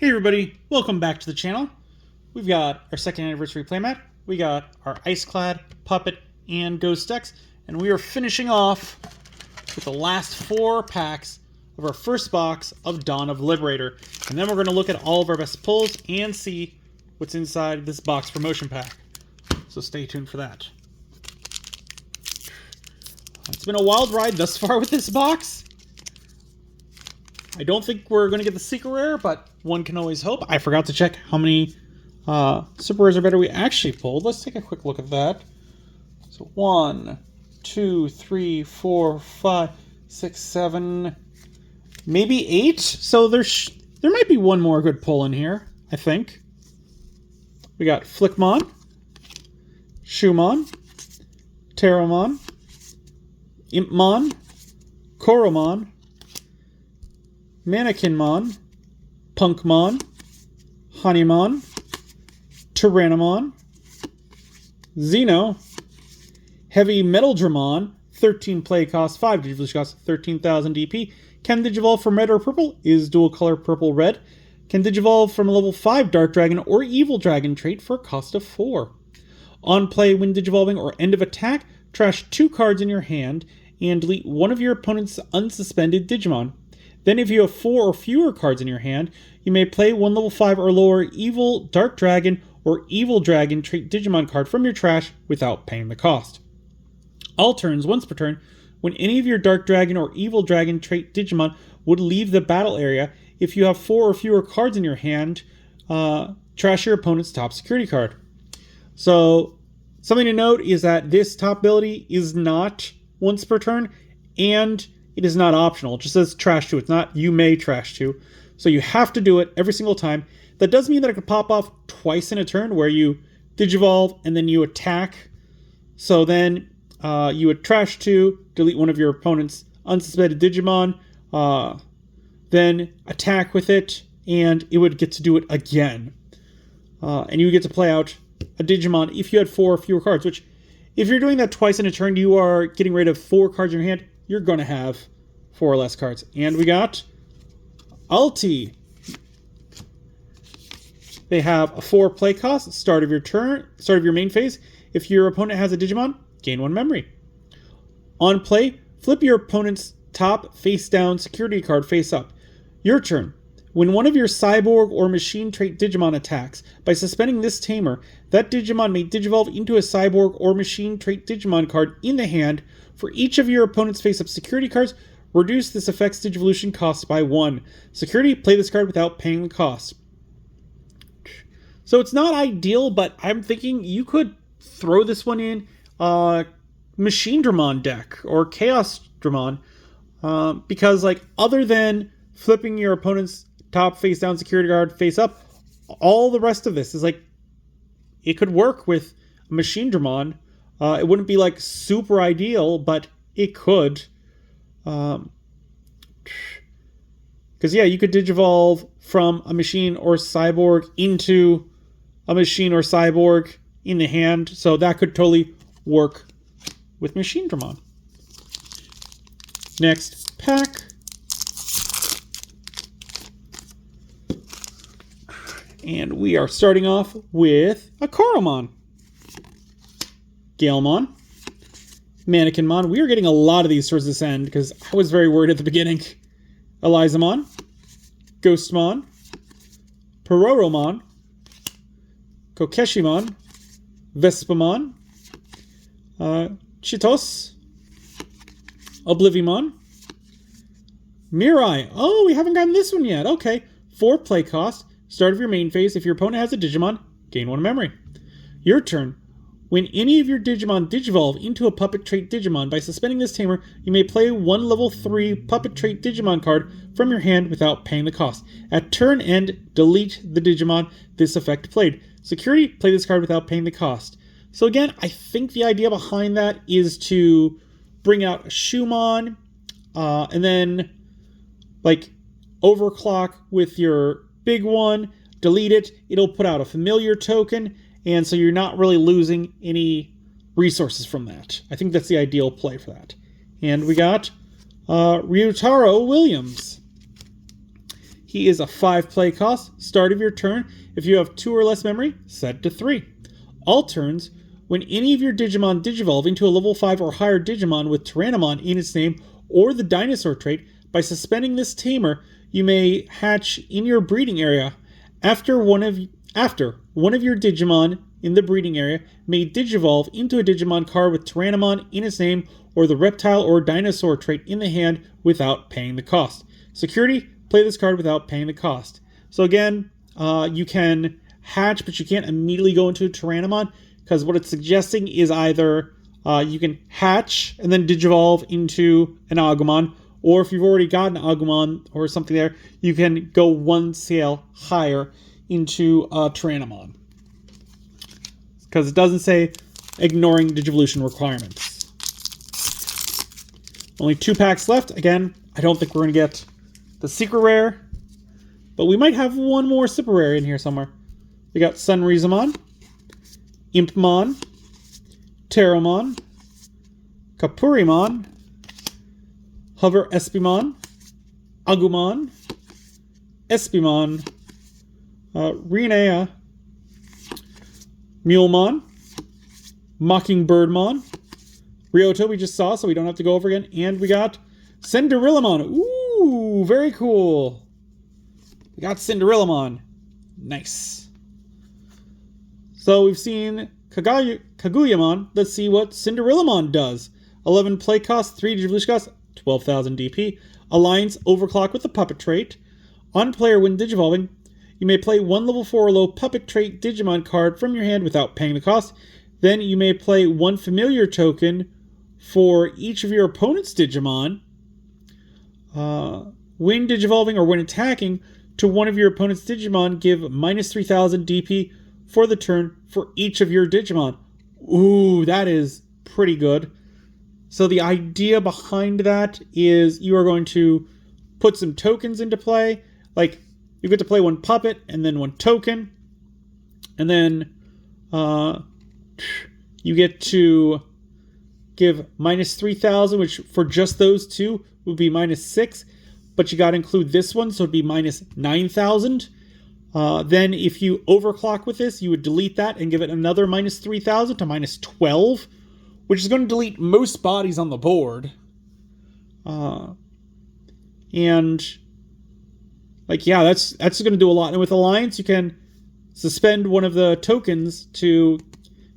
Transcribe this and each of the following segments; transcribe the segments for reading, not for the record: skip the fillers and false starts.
Hey everybody, welcome back to the channel. We've got our second anniversary playmat, we got our Iceclad, Puppet, and Ghost decks, and we are finishing off with the last 4 packs of our first box of Dawn of Liberator. And then we're going to look at all of our best pulls and see what's inside this box promotion pack. So stay tuned for that. It's been a wild ride thus far with this box. I don't think we're going to get the secret rare, but one can always hope. I forgot to check how many super rares or better we actually pulled. Let's take a quick look at that. So 1, 2, 3, 4, 5, 6, 7, maybe 8. So there might be one more good pull in here, I think. We got Flickmon, Shumon, Terramon, Impmon, Koromon, Mannequinmon, Punkmon, Honeymon, Tyrannomon, Xeno, Heavy Metal-Dramon, 13 play cost, 5 Digivolution cost, 13,000 DP. Can Digivolve from red or purple, is dual color purple-red. Can Digivolve from a level 5 Dark Dragon or Evil Dragon trait for a cost of 4. On play, when Digivolving or end of attack, trash 2 cards in your hand and delete one of your opponent's unsuspended Digimon. Then if you have 4 or fewer cards in your hand, you may play one level 5 or lower Evil Dark Dragon or Evil Dragon trait Digimon card from your trash without paying the cost. All turns, once per turn, when any of your Dark Dragon or Evil Dragon trait Digimon would leave the battle area, if you have 4 or fewer cards in your hand, trash your opponent's top security card. So, something to note is that this top ability is not once per turn, and it is not optional. It just says trash 2. It's not you may trash 2. So you have to do it every single time. That does mean that it could pop off twice in a turn where you Digivolve and then you attack. So then you would trash 2, delete one of your opponent's unsuspended Digimon, then attack with it, and it would get to do it again. And you would get to play out a Digimon if you had 4 or fewer cards, which if you're doing that twice in a turn, you are getting rid of 4 cards in your hand. You're going to have 4 or less cards. And we got Ulti. They have a 4 play cost, start of your turn, start of your main phase. If your opponent has a Digimon, gain 1 memory. On play, flip your opponent's top face down security card face up. Your turn. When one of your cyborg or machine trait Digimon attacks, by suspending this tamer, that Digimon may Digivolve into a cyborg or machine trait Digimon card in the hand. For each of your opponent's face-up security cards, reduce this effect's Digivolution cost by 1. Security, play this card without paying the cost. So it's not ideal, but I'm thinking you could throw this one in Machine Dramon deck or Chaos Dramon, because like other than flipping your opponent's top face-down security card face-up, all the rest of this is like it could work with Machine Dramon. It wouldn't be like super ideal, but it could. Because yeah, you could Digivolve from a machine or cyborg into a machine or cyborg in the hand. So that could totally work with Machine Dramon. Next pack. And we are starting off with a Koromon. Galemon, Mannequinmon. We are getting a lot of these towards this end because I was very worried at the beginning. Elizamon, Ghostmon, Pororomon, Kokeshimon, Vespamon, Chitos, Oblivimon, Mirai. Oh, we haven't gotten this one yet. Okay. 4 play cost. Start of your main phase. If your opponent has a Digimon, gain 1 memory. Your turn. When any of your Digimon Digivolve into a Puppet trait Digimon, by suspending this tamer, you may play 1 level 3 Puppet trait Digimon card from your hand without paying the cost. At turn end, delete the Digimon this effect played. Security, play this card without paying the cost. So again, I think the idea behind that is to bring out a Shumon, and then like overclock with your big one, delete it, it'll put out a familiar token, and so you're not really losing any resources from that. I think that's the ideal play for that. And we got Ryutaro Williams. He is a 5 play cost. Start of your turn. If you have 2 or less memory, set to 3. All turns, when any of your Digimon digivolve into a level 5 or higher Digimon with Tyrannomon in its name or the dinosaur trait, by suspending this tamer, you may hatch in your breeding area. After one of your Digimon in the breeding area may digivolve into a Digimon card with Tyrannomon in its name or the reptile or dinosaur trait in the hand without paying the cost. Security, play this card without paying the cost. So again, you can hatch, but you can't immediately go into a Tyrannomon, because what it's suggesting is either you can hatch and then digivolve into an Agumon, or if you've already got an Agumon or something there, you can go one scale higher into a Tyrannomon. Because it doesn't say ignoring Digivolution requirements. Only 2 packs left. Again, I don't think we're going to get the secret rare, but we might have one more super rare in here somewhere. We got Sunrizamon, Impmon, Terramon, Kapurimon, Hover Espimon, Agumon, Espimon, Rinea, Mulemon, Mockingbirdmon, Ryoto we just saw, so we don't have to go over again, and we got Cinderillamon. Ooh, very cool. We got Cinderillamon. Nice. So we've seen Kaguyamon. Let's see what Cinderillamon does. 11 play cost, 3 Digivolution cost, 12,000 DP. Alliance Overclock with the Puppet trait. On player when digivolving, you may play 1 level 4 or low Puppet trait Digimon card from your hand without paying the cost. Then you may play 1 familiar token for each of your opponent's Digimon. When digivolving or when attacking to one of your opponent's Digimon, give minus 3,000 DP for the turn for each of your Digimon. Ooh, that is pretty good. So the idea behind that is you are going to put some tokens into play. Like, you get to play 1 puppet and then 1 token. And then you get to give minus 3,000, which for just those 2 would be minus 6. But you got to include this one, so it'd be minus 9,000. Then if you overclock with this, you would delete that and give it another minus 3,000 to minus 12, which is going to delete most bodies on the board. And like, yeah, that's going to do a lot. And with Alliance, you can suspend one of the tokens to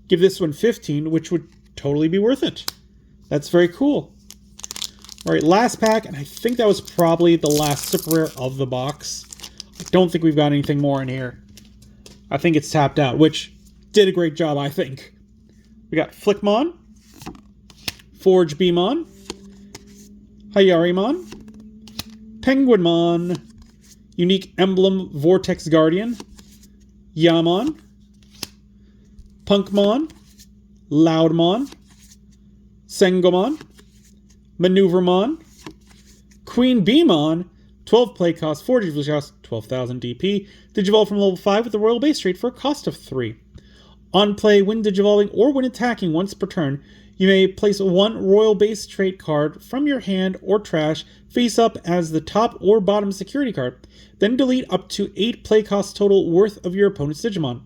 give this one 15, which would totally be worth it. That's very cool. All right, last pack, and I think that was probably the last super rare of the box. I don't think we've got anything more in here. I think it's tapped out, which did a great job, I think. We got Flickmon, Forge Beamon, Hayarimon, Penguinmon, Unique Emblem Vortex Guardian, Yamon, Punkmon, Loudmon, Sengomon, Maneuvermon, Queen Beemon, 12 play cost, 4 Digivolution cost, 12,000 DP. Digivolve from level 5 with the Royal Base trait for a cost of 3. On play, when digivolving or when attacking once per turn, you may place 1 Royal Base trait card from your hand or trash face up as the top or bottom security card. Then delete up to 8 play cost total worth of your opponent's Digimon.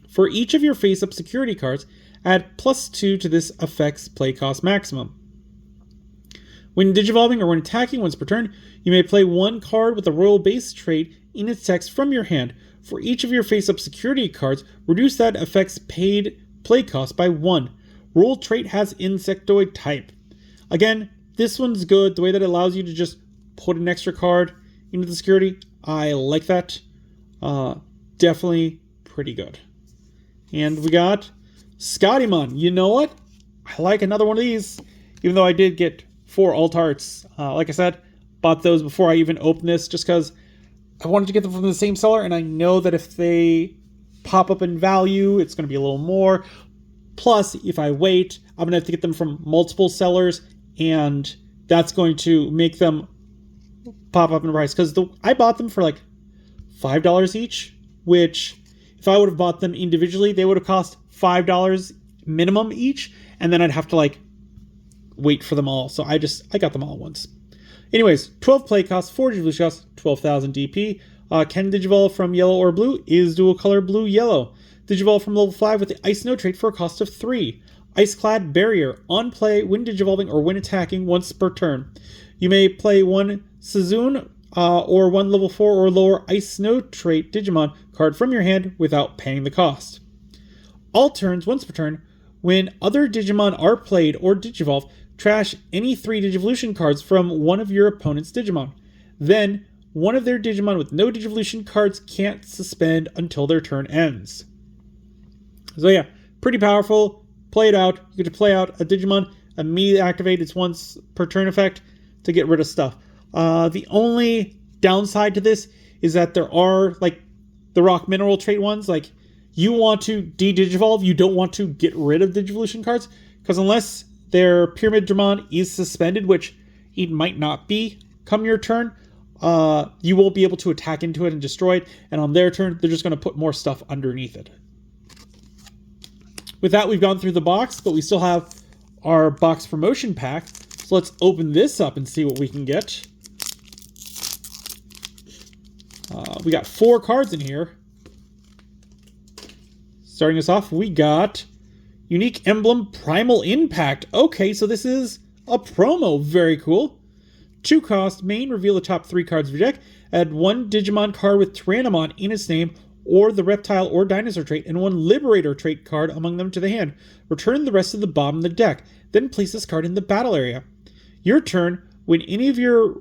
For each of your face up security cards, add +2 to this effect's play cost maximum. When digivolving or when attacking once per turn, you may play 1 card with a Royal Base trait in its text from your hand. For each of your face-up security cards, reduce that effect's paid play cost by 1. Roll trait has Insectoid type. Again, this one's good. The way that it allows you to just put an extra card into the security, I like that. Definitely pretty good. And we got Scottymon. You know what? I like another one of these, even though I did get 4 alt arts. Like I said, bought those before I even opened this just because I wanted to get them from the same seller, and I know that if they pop up in value, it's going to be a little more. Plus, if I wait, I'm going to have to get them from multiple sellers, and that's going to make them pop up in price. Because I bought them for like $5 each, which if I would have bought them individually, they would have cost $5 minimum each, and then I'd have to like wait for them all. So I got them all at once. Anyways, 12 play cost, 4 Digivolution cost, 12,000 DP. Can Digivolve from yellow or blue, is dual color blue-yellow. Digivolve from level 5 with the Ice Snow trait for a cost of 3. Ice-Clad Barrier. On play, when Digivolving or when attacking once per turn. You may play one Sazune or one level 4 or lower Ice Snow trait Digimon card from your hand without paying the cost. All turns, once per turn, when other Digimon are played or Digivolve, trash any 3 Digivolution cards from one of your opponent's Digimon. Then, one of their Digimon with no Digivolution cards can't suspend until their turn ends. So yeah, pretty powerful. Play it out. You get to play out a Digimon, immediately activate its once per turn effect to get rid of stuff. The only downside to this is that there are, like, the rock mineral trait ones, like, you want to de-Digivolve, you don't want to get rid of Digivolution cards, because unless their Pyramid Dramon is suspended, which it might not be come your turn, you won't be able to attack into it and destroy it, and on their turn, they're just going to put more stuff underneath it. With that, we've gone through the box, but we still have our box promotion pack, so let's open this up and see what we can get. We got 4 cards in here. Starting us off, we got Unique Emblem Primal Impact. Okay, so this is a promo. Very cool. 2 cost, main, reveal the top 3 cards of your deck. Add 1 Digimon card with Tyrannomon in its name, or the Reptile or Dinosaur trait, and 1 Liberator trait card among them to the hand. Return the rest of the bottom of the deck. Then place this card in the battle area. Your turn, when any of your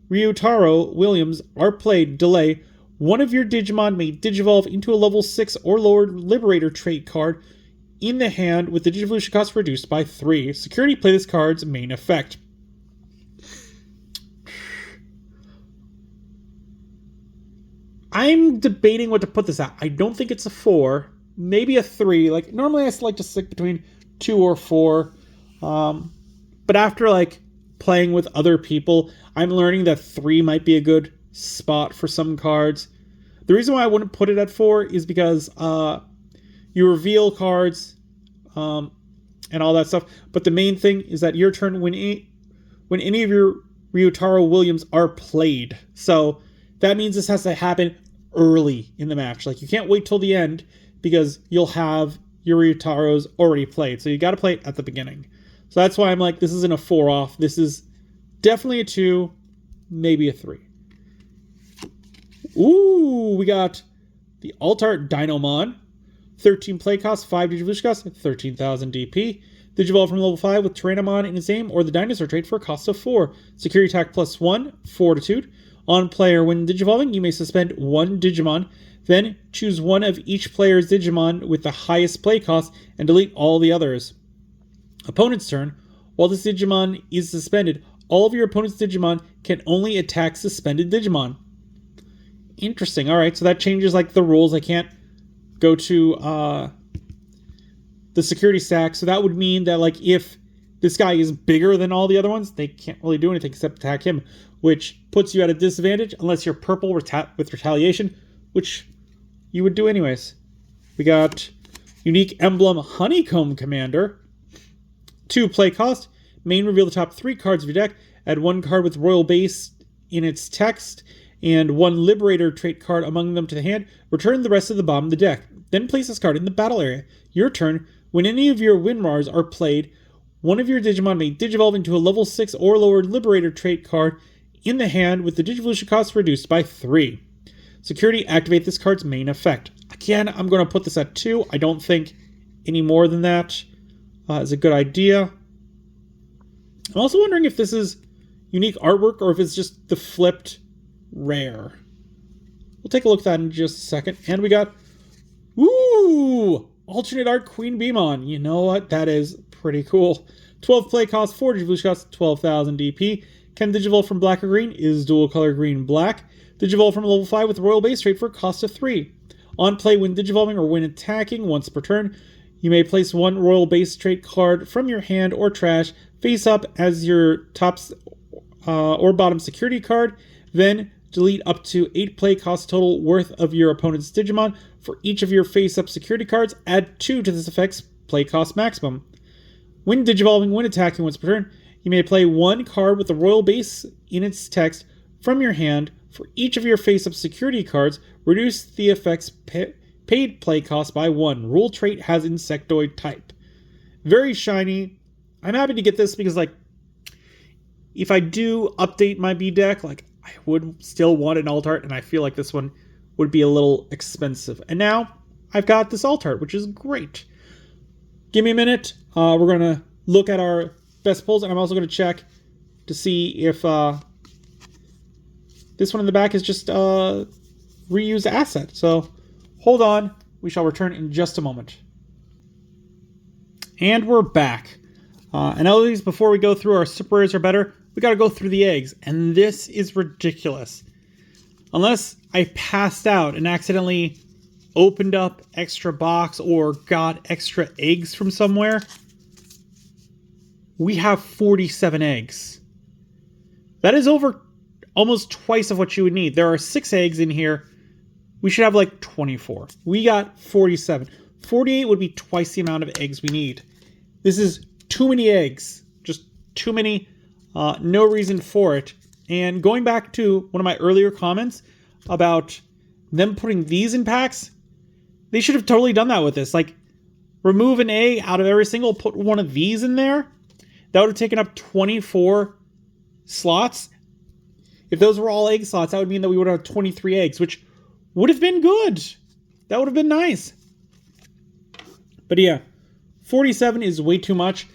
Ryutaro Williams are played, delay. One of your Digimon may Digivolve into a level 6 or lower Liberator trait card in the hand with the Digivolution cost reduced by 3. Security, play this card's main effect. I'm debating what to put this at. I don't think it's a 4, maybe a 3. Like, normally I like to stick between 2 or 4. But after, like, playing with other people, I'm learning that 3 might be a good spot for some cards. The reason why I wouldn't put it at 4 is because you reveal cards and all that stuff. But the main thing is that your turn, when any of your Ryutaro Williams are played. So that means this has to happen early in the match. Like, you can't wait till the end because you'll have your Ryutaros already played. So you got to play it at the beginning. So that's why I'm like, this isn't a 4 off. This is definitely a 2, maybe a 3. Ooh, we got the Alt-Art Dinomon. 13 play cost, 5 Digivolution cost, 13,000 DP. Digivolve from level 5 with Tyrannomon in its name or the Dinosaur trait for a cost of 4. Security attack +1, Fortitude. On player, when Digivolving, you may suspend 1 Digimon. Then choose one of each player's Digimon with the highest play cost and delete all the others. Opponent's turn. While this Digimon is suspended, all of your opponent's Digimon can only attack suspended Digimon. Interesting. All right, so that changes, like, the rules. I can't go to the security stack. So that would mean that, like, if this guy is bigger than all the other ones, they can't really do anything except attack him, which puts you at a disadvantage unless you're purple with retaliation, which you would do anyways. We got Unique Emblem Honeycomb Commander. 2 play cost. Main, reveal the top 3 cards of your deck. Add 1 card with Royal Base in its text and 1 Liberator trait card among them to the hand. Return the rest of the bottom of the deck. Then place this card in the battle area. Your turn. When any of your Winrars are played, one of your Digimon may Digivolve into a level 6 or lower Liberator trait card in the hand with the Digivolution cost reduced by 3. Security, activate this card's main effect. Again, I'm going to put this at 2. I don't think any more than that is a good idea. I'm also wondering if this is unique artwork or if it's just the flipped rare. We'll take a look at that in just a second. And we got, ooh, alternate art Queen Beemon. You know what? That is pretty cool. 12 play cost, 4 Digivolution cost, 12,000 DP. Can Digivolve from black or green? Is dual color green-black. Digivolve from level 5 with Royal Base trait for a cost of 3. On play, when Digivolving or when attacking once per turn, you may place 1 Royal Base trait card from your hand or trash face up as your top or bottom security card. Then delete up to 8 play cost total worth of your opponent's Digimon. For each of your face-up security cards, add 2 to this effect's play cost maximum. When Digivolving, when attacking once per turn, you may play 1 card with the Royal Base in its text from your hand For each of your face-up security cards, reduce the effect's paid play cost by 1. Rule trait has insectoid type. Very shiny. I'm happy to get this because, like, if I do update my B deck, like, I would still want an alt art, and I feel like this one would be a little expensive. And now I've got this alt art, which is great. Give me a minute. We're going to look at our best pulls, and I'm also going to check to see if this one in the back is just a reused asset. So hold on. We shall return in just a moment. And we're back. And always, before we go through our super rares or better, we got to go through the eggs. And this is ridiculous. Unless I passed out and accidentally opened up extra box or got extra eggs from somewhere, we have 47 eggs. That is over almost twice of what you would need. There are 6 eggs in here. We should have like 24. We got 47. 48 would be twice the amount of eggs we need. This is too many eggs. Just too many. No reason for it. And going back to one of my earlier comments about them putting these in packs, they should have totally done that with this. Like, remove an egg out of every single, put one of these in there. That would have taken up 24 slots. If those were all egg slots, that would mean that we would have 23 eggs, which would have been good. That would have been nice. But yeah, 47 is way too much.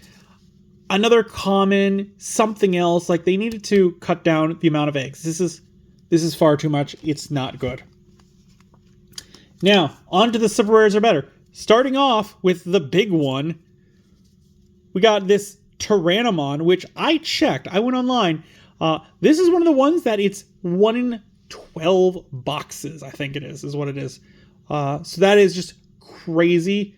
Another common something else, like they needed to cut down the amount of eggs. This is far too much. It's not good. Now, on to the super rares are better. Starting off with the big one, we got this Tyrannomon, which I checked. I went online. This is one of the ones that it's 1 in 12 boxes, I think it is what it is. So that is just crazy.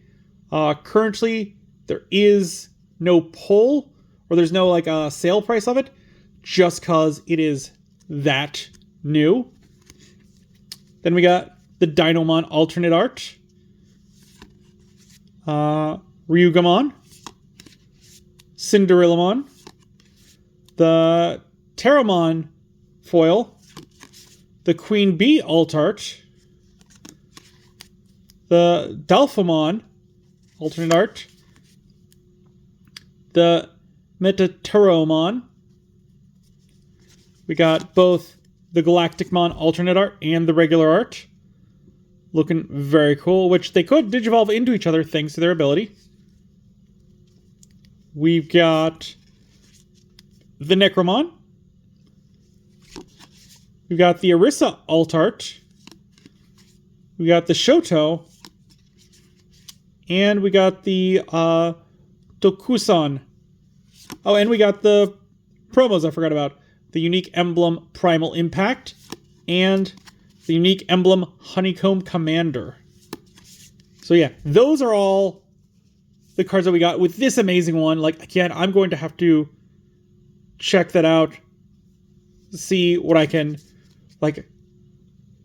Currently, there is no pull, or there's no like sale price of it, just because it is that new. Then we got the Dinomon alternate art, Ryugamon, Cinderillamon, the Terramon foil, the Queen Bee alt art, the Dalphamon alternate art, the Metaturomon. We got both the Galacticmon alternate art and the regular art. Looking very cool, which they could digivolve into each other thanks to their ability. We've got the Necromon. We've got the Orisa alt art. We got the Shoto. And we got the Dokusan. Oh, and we got the promos I forgot about. The unique emblem Primal Impact. And the unique emblem Honeycomb Commander. So yeah, those are all the cards that we got with this amazing one. Like, again, I'm going to have to check that out. See what I can, like,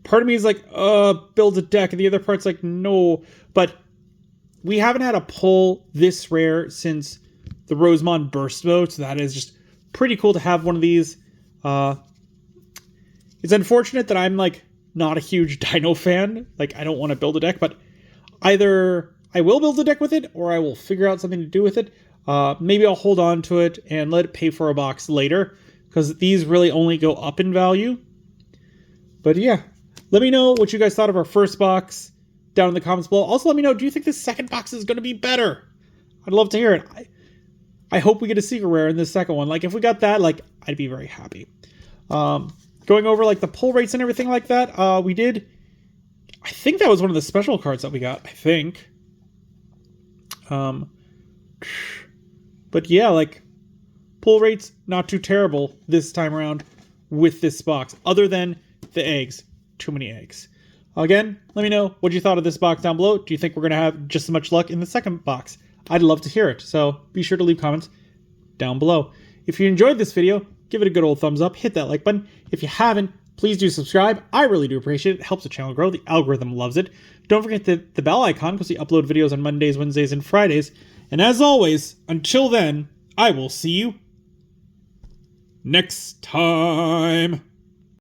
part of me is like, build a deck. And the other part's like, no. But we haven't had a pull this rare since the Rosemon Burst Mode. So that is just pretty cool to have one of these. It's unfortunate that I'm, like, not a huge Dino fan. Like, I don't want to build a deck, but either I will build a deck with it or I will figure out something to do with it. Maybe I'll hold on to it and let it pay for a box later, because these really only go up in value. But yeah, let me know what you guys thought of our first box down in the comments below. Also, let me know, do you think this second box is going to be better? I'd love to hear it. I hope we get a secret rare in this second one. Like, if we got that, like, I'd be very happy. Going over, like, the pull rates and everything like that, we did, I think that was one of the special cards that we got, I think. But yeah, like, pull rates, not too terrible this time around with this box, other than the eggs. Too many eggs. Again, let me know what you thought of this box down below. Do you think we're going to have just as much luck in the second box? I'd love to hear it, so be sure to leave comments down below. If you enjoyed this video, give it a good old thumbs up, hit that like button. If you haven't, please do subscribe. I really do appreciate it. It helps the channel grow. The algorithm loves it. Don't forget the bell icon, because we upload videos on Mondays, Wednesdays, and Fridays. And as always, until then, I will see you next time.